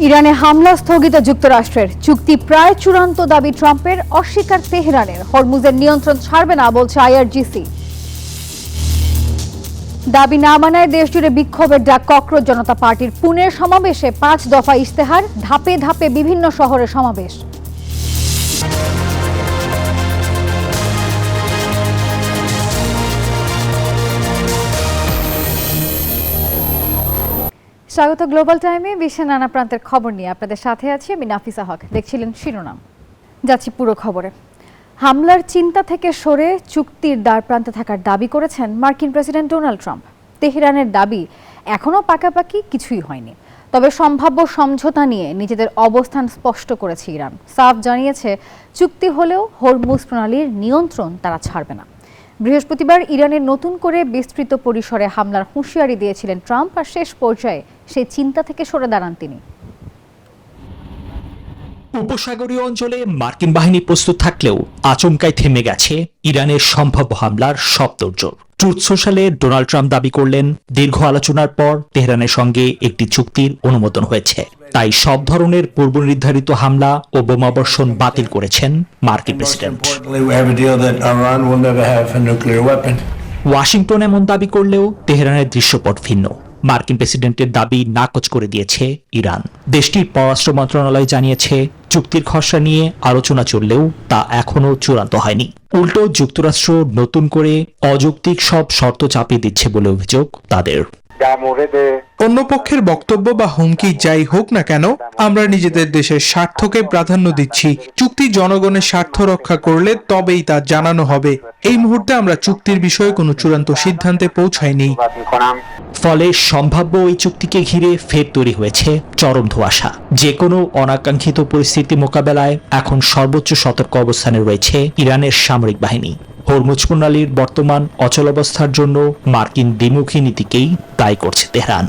ইরানে হামলা স্থগিত যুক্তরাষ্ট্রের, চুক্তি প্রায় চূড়ান্ত দাবি ট্রাম্পের, অস্বীকার তেহরানের, হরমুজের নিয়ন্ত্রণ ছাড়বে না বলছে আইআরজিসি। দাবি না মানায় দেশজুড়ে বিক্ষোভের ডাক ককরোচ জনতা পার্টির। পুনের সমাবেশে 5 দফা ইশতেহার, ধাপে ধাপে বিভিন্ন শহরে সমাবেশ। স্বাগত গ্লোবাল টাইমে। বিশ্বের নানা প্রান্তের খবর নিয়ে আপনাদের সাথে আছি আমি নাফিসা হক। দেখছিলেন শিরোনাম, যাচ্ছি পুরো খবরে। হামলার চিন্তা থেকে সরে চুক্তির দ্বারপ্রান্তে থাকার দাবি করেছেন মার্কিন প্রেসিডেন্ট ডোনাল্ড ট্রাম্প। তেহরানের দাবি এখনও পাকাপাকি কিছুই হয়নি, তবে সম্ভাব্য সমঝোতা নিয়ে নিজেদের অবস্থান স্পষ্ট করেছে ইরান। সাফ জানিয়েছে চুক্তি হলেও হরমুজ প্রণালীর নিয়ন্ত্রণ তারা ছাড়বে না। বৃহস্পতিবার ইরানের নতুন করে বিস্তৃত পরিসরে হামলার হুঁশিয়ারি দিয়েছিলেন ট্রাম্প, আর শেষ পর্যায়ে সেই চিন্তা থেকে সরে দাঁড়ান তিনি। উপসাগরীয় অঞ্চলে মার্কিন বাহিনী প্রস্তুত থাকলেও আচমকাই থেমে গেছে ইরানের সম্ভাব্য হামলার সব তোড়জোড়। ট্রুথ সোশ্যালে ডোনাল্ড ট্রাম্প দাবি করলেন, দীর্ঘ আলোচনার পর তেহরানের সঙ্গে একটি চুক্তির অনুমোদন হয়েছে, তাই সব ধরনের পূর্ব নির্ধারিত হামলা ও বোমাবর্ষণ বাতিল করেছেন মার্কিন প্রেসিডেন্ট। ওয়াশিংটন এমন দাবি করলেও তেহরানের দৃশ্যপট ভিন্ন। মার্কিন প্রেসিডেন্টের দাবি নাকচ করে দিয়েছে ইরান। দেশটির পররাষ্ট্র মন্ত্রণালয় জানিয়েছে চুক্তির খসড়া নিয়ে আলোচনা চললেও তা এখনো চূড়ান্ত হয়নি। উল্টো যুক্তরাষ্ট্র নতুন করে অযৌক্তিক সব শর্ত চাপিয়ে দিচ্ছে বলে অভিযোগ তাদের। অন্য পক্ষের বক্তব্য বা হুমকি যাই হোক না কেন, আমরা নিজেদের দেশের স্বার্থকে প্রাধান্য দিচ্ছি। চুক্তি জনগণের স্বার্থ রক্ষা করলে তবেই তা জানানো হবে। এই মুহূর্তে আমরা চুক্তির বিষয়ে কোনো চূড়ান্ত সিদ্ধান্তে পৌঁছাইনি। ফলে সম্ভাব্য ওই চুক্তিকে ঘিরে ফের তৈরি হয়েছে চরম ধোঁয়াশা। যে কোনো অনাকাঙ্ক্ষিত পরিস্থিতি মোকাবেলায় এখন সর্বোচ্চ সতর্ক অবস্থানে রয়েছে ইরানের সামরিক বাহিনী। হরমুজ প্রণালীর বর্তমান অচলাবস্থার জন্য মার্কিন দ্বিমুখী নীতিকেই দায়ী করছে তেহরান।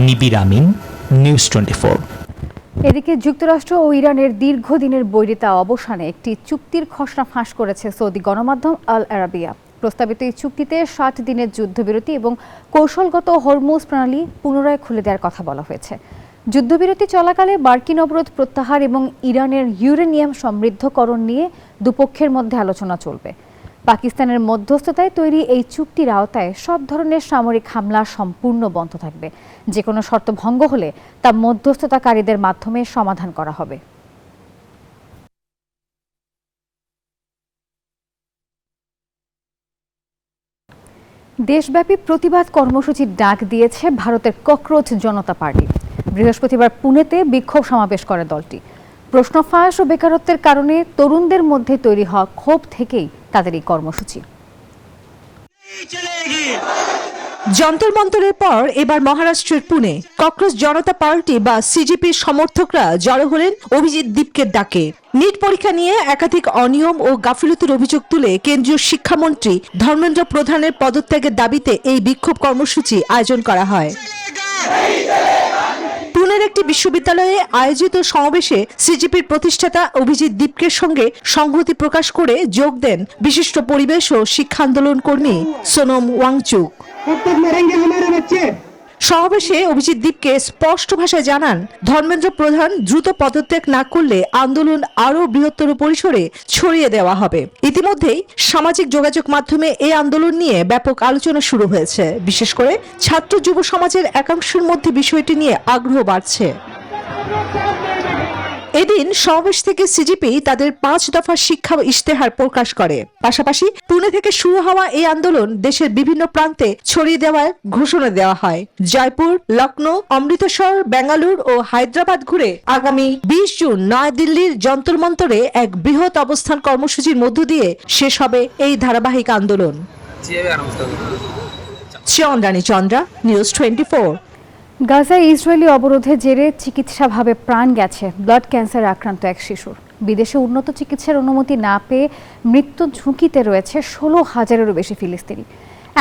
নিবির আমিন, নিউজ 24। এদিকে যুক্তরাষ্ট্র ও ইরানের দীর্ঘদিনের বৈরিতা অবসানে একটি চুক্তির খসড়া ফাঁস করেছে সৌদি গণমাধ্যম আল আরাবিয়া। প্রস্তাবিত এই চুক্তিতে 60 দিনের যুদ্ধবিরতি এবং কৌশলগত হরমুজ প্রণালী পুনরায় খুলে দেওয়ার কথা বলা হয়েছে। যুদ্ধবিরতি চলাকালে মার্কিন অবরোধ প্রত্যাহার এবং ইরানের ইউরেনিয়াম সমৃদ্ধকরণ নিয়ে দুপক্ষের মধ্যে আলোচনা চলবে। পাকিস্তানের মধ্যস্থতায় তৈরি এই চুক্তির আওতায় সব ধরনের সামরিক হামলা সম্পূর্ণ বন্ধ থাকবে। যে কোনো শর্ত ভঙ্গ হলে তা মধ্যস্থতাকারীদের মাধ্যমে সমাধান করা হবে। দেশব্যাপী প্রতিবাদ কর্মসূচির ডাক দিয়েছে ভারতের ককরোচ জনতা পার্টি। বৃহস্পতিবার পুনেতে বিক্ষোভ সমাবেশ করে দলটি। প্রশ্ন ফাঁস ও বেকারত্বের কারণে তরুণদের মধ্যে তৈরি হওয়া ক্ষোভ থেকেই তাদের এই কর্মসূচি। যন্তর মন্তরের পর এবার মহারাষ্ট্রের পুনে ককরোচ জনতা পার্টি বা সিজেপির সমর্থকরা জড়ো হলেন অভিজিৎ দীপকের ডাকে। নিট পরীক্ষা নিয়ে একাধিক অনিয়ম ও গাফিলতির অভিযোগ তুলে কেন্দ্রীয় শিক্ষামন্ত্রী ধর্মেন্দ্র প্রধানের পদত্যাগের দাবিতে এই বিক্ষোভ কর্মসূচি আয়োজন করা হয়। পুনের একটি বিশ্ববিদ্যালয়ে আয়োজিত সমাবেশে সিজেপির প্রতিষ্ঠাতা অভিজিৎ দীপকের সঙ্গে সংহতি প্রকাশ করে যোগ দেন বিশিষ্ট পরিবেশ ও শিক্ষা আন্দোলন কর্মী সোনম ওয়াংচুক। সমাবেশে অভিজিৎ দীপকে স্পষ্ট ভাষায় জানান, ধর্মেন্দ্র প্রধান দ্রুত পদত্যাগ না করলে আন্দোলন আরও বৃহত্তর পরিসরে ছড়িয়ে দেওয়া হবে। ইতিমধ্যেই সামাজিক যোগাযোগ মাধ্যমে এই আন্দোলন নিয়ে ব্যাপক আলোচনা শুরু হয়েছে। বিশেষ করে ছাত্র যুব সমাজের একাংশের মধ্যে বিষয়টি নিয়ে আগ্রহ বাড়ছে। এদিন সমাবেশ থেকে সিজেপি তাদের 5 দফা শিক্ষা ইশতেহার প্রকাশ করে। পাশাপাশি পুনে থেকে শুরু হওয়া এই আন্দোলন দেশের বিভিন্ন প্রান্তে ছড়িয়ে দেওয়ার ঘোষণা দেওয়া হয়। জয়পুর, লখনৌ, অমৃতসর, বেঙ্গালুর ও হায়দ্রাবাদ ঘুরে আগামী 20 জুন নয়াদিল্লির যন্তর মন্তরে এক বৃহৎ অবস্থান কর্মসূচির মধ্য দিয়ে শেষ হবে এই ধারাবাহিক আন্দোলন। চন্দ্রানী চন্দ্রা, নিউজ 24। গাজায় ইসরায়েলি অবরোধের জেরে চিকিৎসাভাবে প্রাণ গেছে ব্লাড ক্যান্সারে আক্রান্ত এক শিশুর। বিদেশে উন্নত চিকিৎসার অনুমতি না পেয়ে মৃত্যু ঝুঁকিতে রয়েছে 16,000-এরও বেশি ফিলিস্তিনি।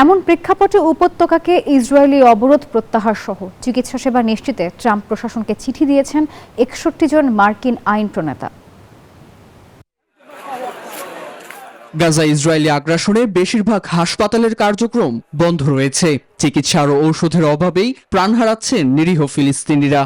এমন প্রেক্ষাপটে উপত্যকাকে ইসরায়েলি অবরোধ প্রত্যাহার সহ চিকিৎসা সেবা নিশ্চিতে ট্রাম্প প্রশাসনকে চিঠি দিয়েছেন 61 জন মার্কিন আইন প্রণেতা। গাজায় ইসরায়েলি আগ্রাসনে বেশিরভাগ হাসপাতালের কার্যক্রম বন্ধ রয়েছে। চিকিৎসা ও ঔষধের অভাবেই প্রাণ হারাচ্ছেন নিরীহ ফিলিস্তিনিরা।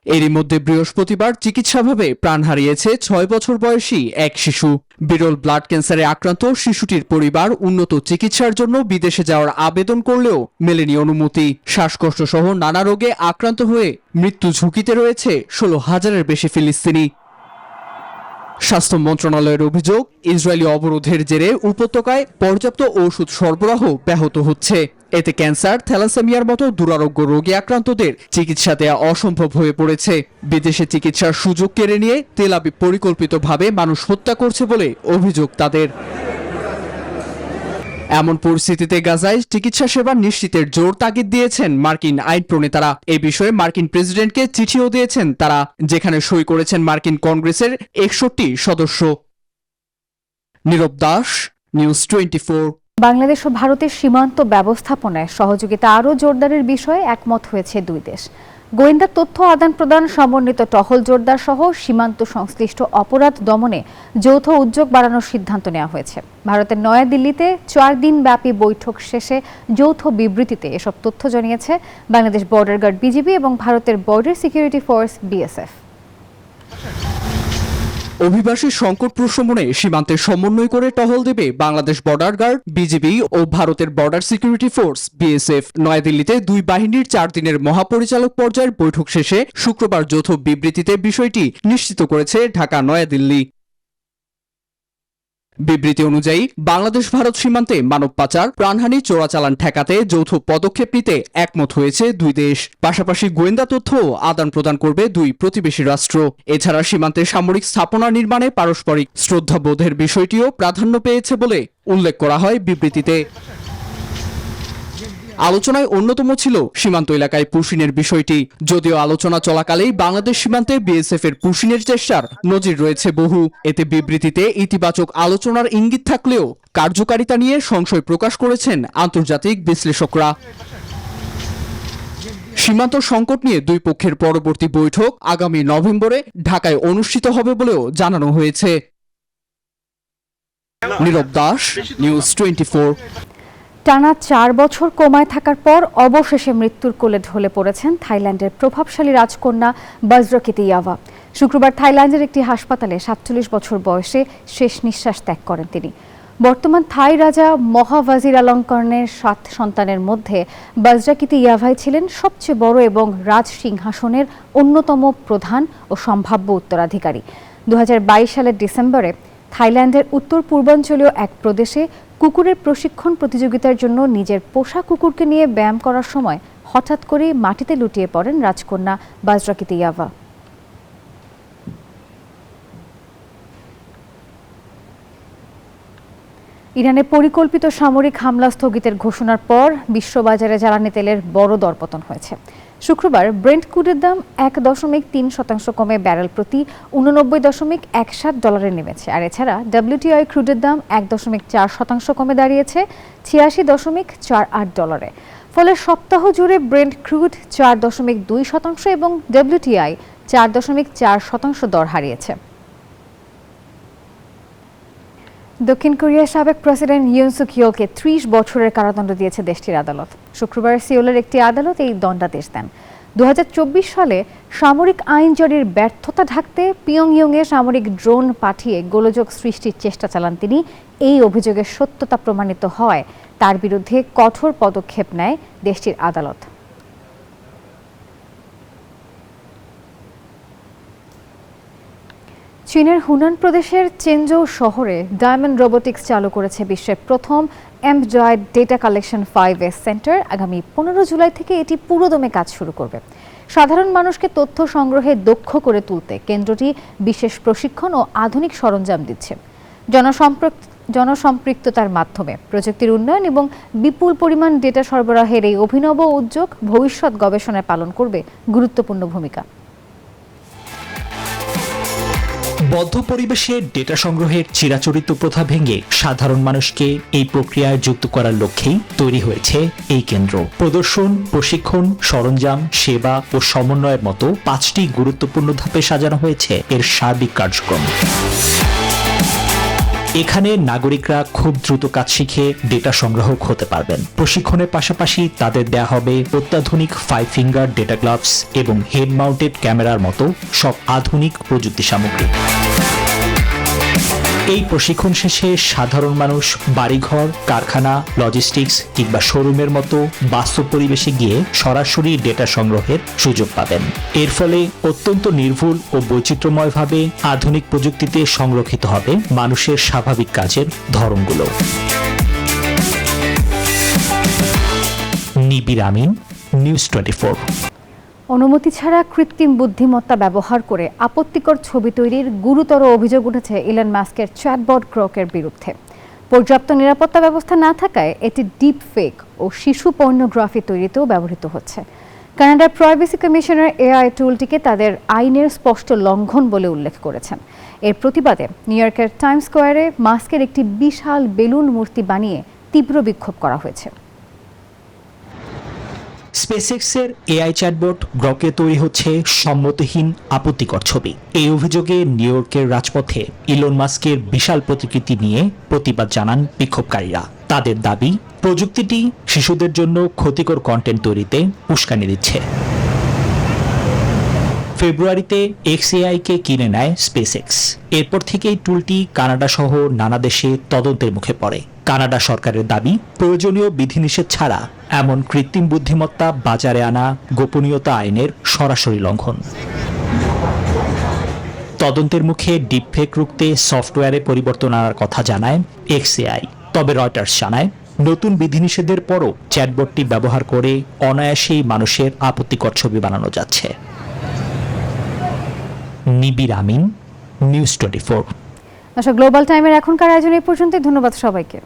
এরই মধ্যে বৃহস্পতিবার চিকিৎসাভাবে প্রাণ হারিয়েছে 6 বছর বয়সী এক শিশু। বিরল ব্লাড ক্যান্সারে আক্রান্ত শিশুটির পরিবার উন্নত চিকিৎসার জন্য বিদেশে যাওয়ার আবেদন করলেও মেলেনি অনুমতি। শ্বাসকষ্ট সহ নানা রোগে আক্রান্ত হয়ে মৃত্যু ঝুঁকিতে রয়েছে 16,000-এর বেশি ফিলিস্তিনি। স্বাস্থ্য মন্ত্রণালয়ের অভিযোগ, ইসরায়েলি অবরোধের জেরে উপত্যকায় পর্যাপ্ত ওষুধ সরবরাহ ব্যাহত হচ্ছে। এতে ক্যান্সার, থ্যালাসেমিয়ার মতো দুরারোগ্য রোগে আক্রান্তদের চিকিৎসা দেয়া অসম্ভব হয়ে পড়েছে। বিদেশে চিকিৎসার সুযোগ কেড়ে নিয়ে তেল আবিব পরিকল্পিতভাবে মানুষ হত্যা করছে বলে অভিযোগ তাদের। এমন পরিস্থিতিতে গাজায় চিকিৎসা সেবা নিশ্চিতের জোর তাগিদ দিয়েছেন মার্কিন আইন প্রণেতারা। এ বিষয়ে মার্কিন প্রেসিডেন্টকে চিঠিও দিয়েছেন তারা, যেখানে সই করেছেন মার্কিন কংগ্রেসের 61 সদস্য। নীরব দাস, নিউজ 24। বাংলাদেশ ও ভারতের সীমান্ত ব্যবস্থাপনায় সহযোগিতা আরও জোরদারের বিষয়ে একমত হয়েছে দুই দেশ। গোয়েন্দা তথ্য আদান প্রদান, সমন্বিত টহল জোরদার সহ সীমান্ত সংশ্লিষ্ট অপরাধ দমনে যৌথ উদ্যোগ বাড়ানোর সিদ্ধান্ত নেওয়া হয়েছে। ভারতের নয়াদিল্লিতে 4 দিন ব্যাপী বৈঠক শেষে যৌথ বিবৃতিতে এসব তথ্য জানিয়েছে বাংলাদেশ বর্ডার গার্ড বিজিবি এবং ভারতের বর্ডার সিকিউরিটি ফোর্স বিএসএফ। অভিবাসী সংকট প্রশমনে সীমান্তে সমন্বয় করে টহল দেবে বাংলাদেশ বর্ডার গার্ড বিজিবি ও ভারতের বর্ডার সিকিউরিটি ফোর্স বিএসএফ। নয়াদিল্লিতে দুই বাহিনীর 4 দিনের মহাপরিচালক পর্যায়ের বৈঠক শেষে শুক্রবার যৌথ বিবৃতিতে বিষয়টি নিশ্চিত করেছে ঢাকা নয়াদিল্লি। বিবৃতি অনুযায়ী বাংলাদেশ ভারত সীমান্তে মানব পাচার, প্রাণহানি, চোরাচালান ঠেকাতে যৌথ পদক্ষেপ নিতে একমত হয়েছে দুই দেশ। পাশাপাশি গোয়েন্দা তথ্য আদান প্রদান করবে দুই প্রতিবেশী রাষ্ট্র। এছাড়া সীমান্তে সামরিক স্থাপনা নির্মাণে পারস্পরিক শ্রদ্ধাবোধের বিষয়টিও প্রাধান্য পেয়েছে বলে উল্লেখ করা হয় বিবৃতিতে। আলোচনায় অন্যতম ছিল সীমান্ত এলাকায় পুশিনের বিষয়টি। যদিও আলোচনা চলাকালেই বাংলাদেশ সীমান্তে বিএসএফ এর পুশিনের চেষ্টার নজির রয়েছে বহু। এতে বিবৃতিতে ইতিবাচক আলোচনার ইঙ্গিত থাকলেও কার্যকারিতা নিয়ে সংশয় প্রকাশ করেছেন আন্তর্জাতিক বিশ্লেষকরা। সীমান্ত সংকট নিয়ে দুই পক্ষের পরবর্তী বৈঠক আগামী নভেম্বরে ঢাকায় অনুষ্ঠিত হবে বলেও জানানো হয়েছে। নীরব দাস, নিউজ 24। টানা 4 বছর কোমায় থাকার পর অবশেষে মৃত্যুর কোলে ঢলে পড়েছেন থাইল্যান্ডের প্রভাবশালী রাজকন্যা বজ্রকিতিয়াভা। শুক্রবার থাইল্যান্ডের একটি হাসপাতালে 47 বছর বয়সে শেষ নিঃশ্বাস ত্যাগ করেন তিনি। বর্তমান থাই রাজা মহাভাজিরালঙ্কর্ণের 7 সন্তানের মধ্যে বজ্রকিতিয়াভাই ছিলেন সবচেয়ে বড় এবং রাজ সিংহাসনের অন্যতম প্রধান ও সম্ভাব্য উত্তরাধিকারী। 2022 সালের ডিসেম্বরে থাইল্যান্ডের উত্তর পূর্বাঞ্চলীয় এক প্রদেশে কুকুরের প্রশিক্ষণ প্রতিযোগিতার জন্য নিজের পোষা কুকুরকে নিয়ে ব্যায়াম করার সময় হঠাৎ করে মাটিতে লুটিয়ে পড়েন রাজকন্যা বজ্রকিতিয়াভা। ইরানে পরিকল্পিত সামরিক হামলা স্থগিতের ঘোষণার পর বিশ্ববাজারে জ্বালানি তেলের বড় দরপতন হয়েছে। শুক্রবার ব্রেন্ট ক্রুডের দাম 1.3% কমে ব্যারেল প্রতি $89.17 নেমেছে। আর এছাড়া WTI ক্রুডের দাম 1.4% কমে দাঁড়িয়েছে $86.48। ফলে সপ্তাহ জুড়ে ব্রেন্ট ক্রুড 4.2% এবং WTI 4.4% দর হারিয়েছে। দক্ষিণ কোরিয়ার সাবেক প্রেসিডেন্ট ইউন সুক ইয়োলকে 30 বছরের কারাদণ্ড দিয়েছে দেশটির আদালত। শুক্রবার সিওলের একটি আদালত এই দণ্ডাদেশ দেন। 2024 সালে সামরিক আইন জারির ব্যর্থতা ঢাকতে পিয়ংইয়ংয়ে সামরিক ড্রোন পাঠিয়ে গোলযোগ সৃষ্টির চেষ্টা চালান তিনি। এই অভিযোগের সত্যতা প্রমাণিত হয় তার বিরুদ্ধে কঠোর পদক্ষেপ নেয় দেশটির আদালত। চীনের হুনান প্রদেশের চেনজৌ শহরে ডায়মন্ড রোবোটিক্স চালু করেছে বিশ্বের প্রথম Android data collection 5S centre. আগামী 15 জুলাই থেকে এটি পুরোদমে কাজ শুরু করবে। সাধারণ মানুষকে তথ্য সংগ্রহে দক্ষ করে তুলতে কেন্দ্রটি বিশেষ প্রশিক্ষণ ও আধুনিক সরঞ্জাম দিচ্ছে। জনসম্পৃক্ততার মাধ্যমে প্রযুক্তির উন্নয়ন এবং বিপুল পরিমাণ ডেটা সরবরাহের এই অভিনব উদ্যোগ ভবিষ্যৎ গবেষণায় পালন করবে গুরুত্বপূর্ণ ভূমিকা। বদ্ধ পরিবেশে ডেটা সংগ্রহের চিরাচরিত প্রথা ভেঙে সাধারণ মানুষকে এই প্রক্রিয়ায় যুক্ত করার লক্ষ্যেই তৈরি হয়েছে এই কেন্দ্র। প্রদর্শন, প্রশিক্ষণ, সরঞ্জাম, সেবা ও সমন্বয়ের মতো 5টি গুরুত্বপূর্ণ ধাপে সাজানো হয়েছে এর সার্বিক কার্যক্রম। এখানে নাগরিকরা খুব দ্রুত কাজ শিখে ডেটা সংগ্রাহক হতে পারবেন। প্রশিক্ষণের পাশাপাশি তাদের দেয়া হবে অত্যাধুনিক 5 ফিঙ্গার ডেটা গ্লাভস এবং হেড মাউন্টেড ক্যামেরার মতো সব আধুনিক প্রযুক্তি সামগ্রী। এই প্রশিক্ষণ শেষে সাধারণ মানুষ বাড়িঘর, কারখানা, লজিস্টিক্স কিংবা শোরুমের মতো বাস্তব পরিবেশে গিয়ে সরাসরি ডেটা সংগ্রহের সুযোগ পাবেন। এর ফলে অত্যন্ত নির্ভুল ও বৈচিত্র্যময়ভাবে আধুনিক প্রযুক্তিতে সংরক্ষিত হবে মানুষের স্বাভাবিক কাজের ধরনগুলো। নিবির আমিন, নিউজ 24। অনুমতি ছাড়া কৃত্রিম বুদ্ধিমত্তা ব্যবহার করে আপত্তিকর ছবি তৈরির গুরুতর অভিযোগ উঠেছে ইলন মাস্কের চ্যাটবট গ্রকের বিরুদ্ধে। পর্যাপ্ত নিরাপত্তা ব্যবস্থা না থাকায় এটি ডিপ ফেক ও শিশু পর্নোগ্রাফি তৈরিতেও ব্যবহৃত হচ্ছে। কানাডার প্রাইভেসি কমিশনার এআই টুলটিকে তাদের আইনের স্পষ্ট লঙ্ঘন বলে উল্লেখ করেছেন। এর প্রতিবাদে নিউ ইয়র্কের টাইমস স্কোয়ারে মাস্কের একটি বিশাল বেলুন মূর্তি বানিয়ে তীব্র বিক্ষোভ করা হয়েছে। স্পেসএক্সের এআই চ্যাটবট গ্রকে তৈরি হচ্ছে সম্মতিহীন আপত্তিকর ছবি। এই অভিযোগে নিউ ইয়র্কের রাজপথে ইলন মাস্কের বিশাল প্রতিকৃতি নিয়ে প্রতিবাদ জানান বিক্ষোভকারীরা। তাদের দাবি, প্রযুক্তিটি শিশুদের জন্য ক্ষতিকর কন্টেন্ট তৈরিতে উস্কানি দিচ্ছে। ফেব্রুয়ারিতে এক্সএআইকে কিনে নেয় স্পেসএক্স। এরপর থেকেই টুলটি কানাডা সহ নানা দেশে তদন্তের মুখে পড়ে। কানাডা সরকারের দাবি, প্রয়োজনীয় বিধিনিষেধ ছাড়া এমন কৃত্রিম বুদ্ধিমত্তা বাজারে আনা গোপনীয়তা আইনের সরাসরি লঙ্ঘন। তদন্তের মুখে ডিপফেক রুখতে সফটওয়্যারে পরিবর্তন আনার কথা জানায় এক্সএআই। তবে রয়টার্স জানায়, নতুন বিধিনিষেধের পরও চ্যাটবটটি ব্যবহার করে অনায়াসেই মানুষের আপত্তিকর ছবি বানানো যাচ্ছে। নিবির আমিন, নিউজ 24। গ্লোবাল টাইমের এখনকার আয়োজন এই পর্যন্ত। ধন্যবাদ সবাইকে।